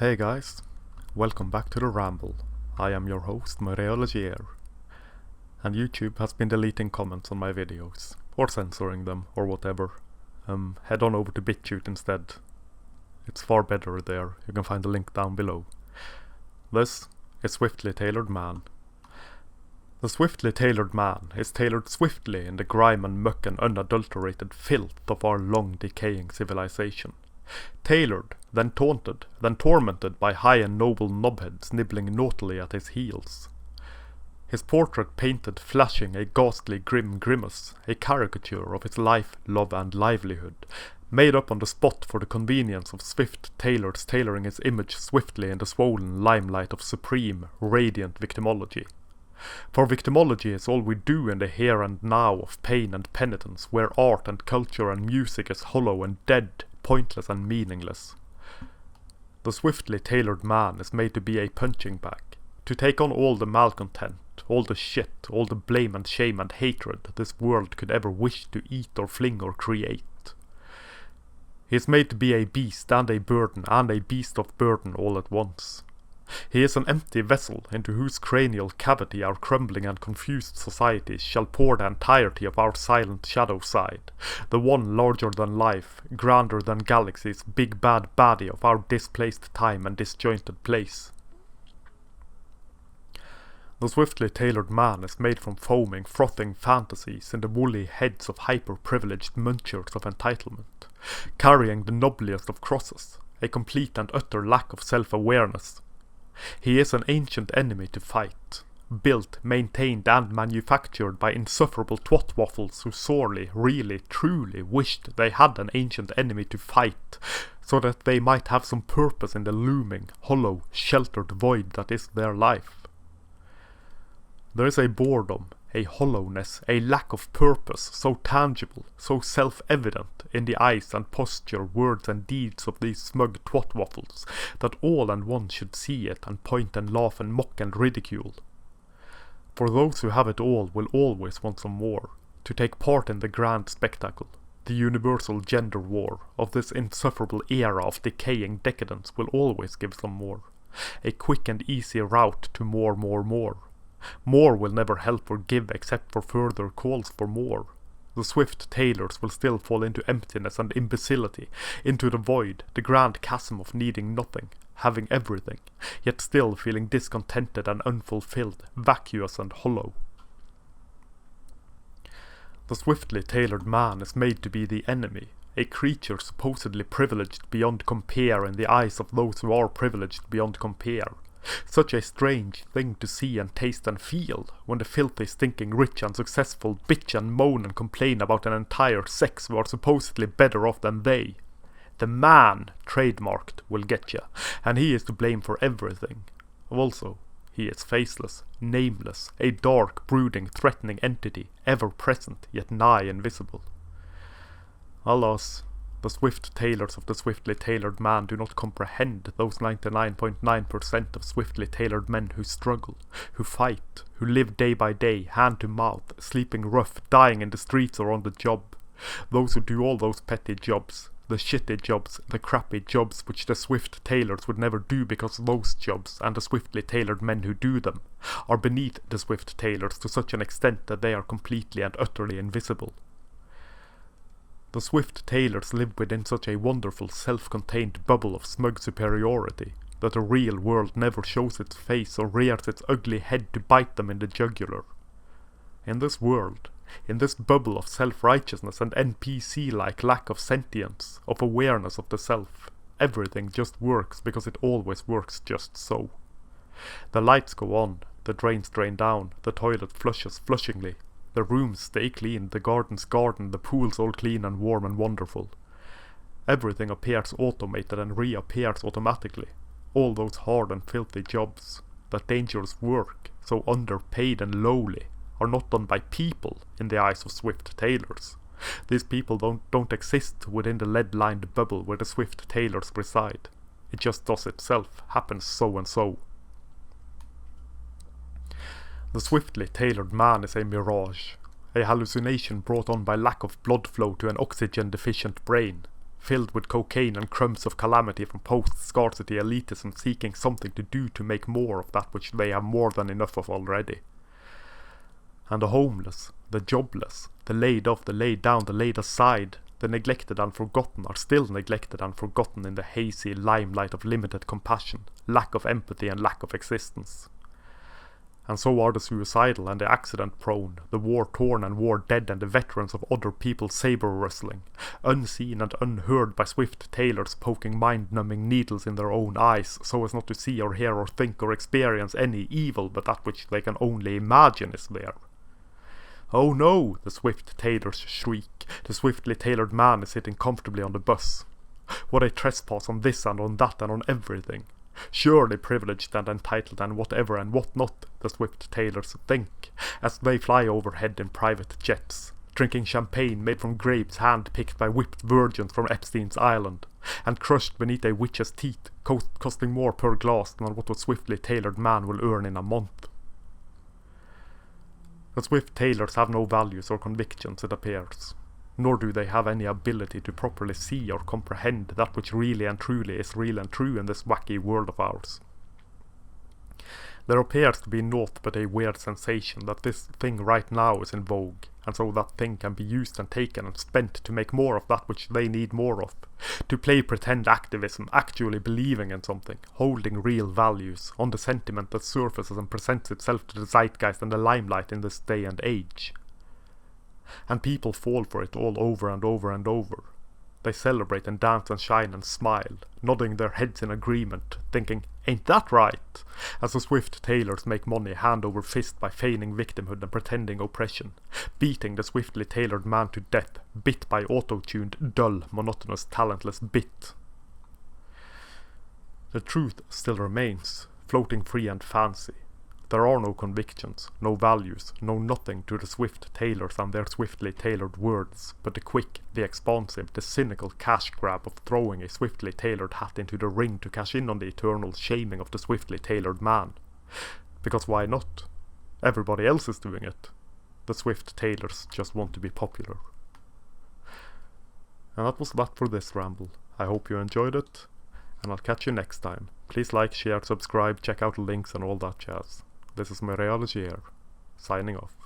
Hey guys, welcome back to the Ramble. I am your host, Moreologier, and YouTube has been deleting comments on my videos, or censoring them, or whatever. Head on over to BitChute instead. It's far better there, you can find the link down below. This is Swiftly Tailored Man. The swiftly tailored man is tailored swiftly in the grime and muck and unadulterated filth of our long decaying civilization. Tailored, then taunted, then tormented by high and noble knobheads nibbling naughtily at his heels. His portrait painted flashing a ghastly grim grimace, a caricature of his life, love and livelihood, made up on the spot for the convenience of Swift Tailors tailoring his image swiftly in the swollen limelight of supreme, radiant victimology. For victimology is all we do in the here and now of pain and penitence, where art and culture and music is hollow and dead, pointless and meaningless. The swiftly tailored man is made to be a punching bag, to take on all the malcontent, all the shit, all the blame and shame and hatred this world could ever wish to eat or fling or create. He is made to be a beast and a burden and a beast of burden all at once. He is an empty vessel into whose cranial cavity our crumbling and confused societies shall pour the entirety of our silent shadow side, the one larger than life, grander than galaxies, big bad baddie of our displaced time and disjointed place. The swiftly tailored man is made from foaming, frothing fantasies in the woolly heads of hyper-privileged munchers of entitlement, carrying the nobliest of crosses, a complete and utter lack of self-awareness. He is an ancient enemy to fight, built, maintained and manufactured by insufferable twat-waffles who sorely, really, truly wished they had an ancient enemy to fight, so that they might have some purpose in the looming, hollow, sheltered void that is their life. There is a boredom, a hollowness, a lack of purpose, so tangible, so self-evident in the eyes and posture, words and deeds of these smug twat-waffles, that all and one should see it and point and laugh and mock and ridicule. For those who have it all will always want some more, to take part in the grand spectacle, the universal gender war of this insufferable era of decaying decadence will always give some more, a quick and easy route to more. More will never help or give except for further calls for more. The swift tailors will still fall into emptiness and imbecility, into the void, the grand chasm of needing nothing, having everything, yet still feeling discontented and unfulfilled, vacuous and hollow. The swiftly tailored man is made to be the enemy, a creature supposedly privileged beyond compare in the eyes of those who are privileged beyond compare. Such a strange thing to see and taste and feel, when the filthy, stinking, rich and successful bitch and moan and complain about an entire sex who are supposedly better off than they. The man, trademarked, will get ya, and he is to blame for everything. Also, he is faceless, nameless, a dark, brooding, threatening entity, ever present, yet nigh invisible. Alas, the swift tailors of the swiftly tailored man do not comprehend those 99.9% of swiftly tailored men who struggle, who fight, who live day by day, hand to mouth, sleeping rough, dying in the streets or on the job. Those who do all those petty jobs, the shitty jobs, the crappy jobs which the swift tailors would never do because those jobs, and the swiftly tailored men who do them, are beneath the swift tailors to such an extent that they are completely and utterly invisible. The swift tailors live within such a wonderful self-contained bubble of smug superiority that the real world never shows its face or rears its ugly head to bite them in the jugular. In this world, in this bubble of self-righteousness and NPC-like lack of sentience, of awareness of the self, everything just works because it always works just so. The lights go on, the drains drain down, the toilet flushes flushingly. The rooms stay clean, the garden's garden, the pool's all clean and warm and wonderful. Everything appears automated and reappears automatically. All those hard and filthy jobs, that dangerous work, so underpaid and lowly, are not done by people in the eyes of swift tailors. These people don't exist within the lead-lined bubble where the swift tailors reside. It just does itself, happens so and so. The swiftly tailored man is a mirage, a hallucination brought on by lack of blood flow to an oxygen-deficient brain, filled with cocaine and crumbs of calamity from post-scarcity elitism seeking something to do to make more of that which they have more than enough of already. And the homeless, the jobless, the laid off, the laid down, the laid aside, the neglected and forgotten are still neglected and forgotten in the hazy limelight of limited compassion, lack of empathy and lack of existence. And so are the suicidal and the accident-prone, the war-torn and war-dead and the veterans of other people's saber-wrestling, unseen and unheard by Swift Tailors poking mind-numbing needles in their own eyes so as not to see or hear or think or experience any evil but that which they can only imagine is there. Oh no, the Swift Tailors shriek. The swiftly tailored man is sitting comfortably on the bus. What a trespass on this and on that and on everything. Surely privileged and entitled and whatever and what not, the Swift Tailors think, as they fly overhead in private jets, drinking champagne made from grapes hand-picked by whipped virgins from Epstein's Island, and crushed beneath a witch's teeth, costing more per glass than what a swiftly tailored man will earn in a month. The Swift Tailors have no values or convictions, it appears, nor do they have any ability to properly see or comprehend that which really and truly is real and true in this wacky world of ours. There appears to be naught but a weird sensation that this thing right now is in vogue, and so that thing can be used and taken and spent to make more of that which they need more of, to play pretend activism, actually believing in something, holding real values, on the sentiment that surfaces and presents itself to the zeitgeist and the limelight in this day and age. And people fall for it all over and over and over. They celebrate and dance and shine and smile, nodding their heads in agreement, thinking, "Ain't that right?" as the Swift Tailors make money hand over fist by feigning victimhood and pretending oppression, beating the swiftly tailored man to death, bit by auto-tuned, dull, monotonous, talentless bit. The truth still remains, floating free and fancy. There are no convictions, no values, no nothing to the Swift Tailors and their swiftly tailored words, but the quick, the expansive, the cynical cash grab of throwing a swiftly tailored hat into the ring to cash in on the eternal shaming of the swiftly tailored man. Because why not? Everybody else is doing it. The Swift Tailors just want to be popular. And that was that for this ramble. I hope you enjoyed it, and I'll catch you next time. Please like, share, subscribe, check out the links and all that jazz. This is my Reality here, signing off.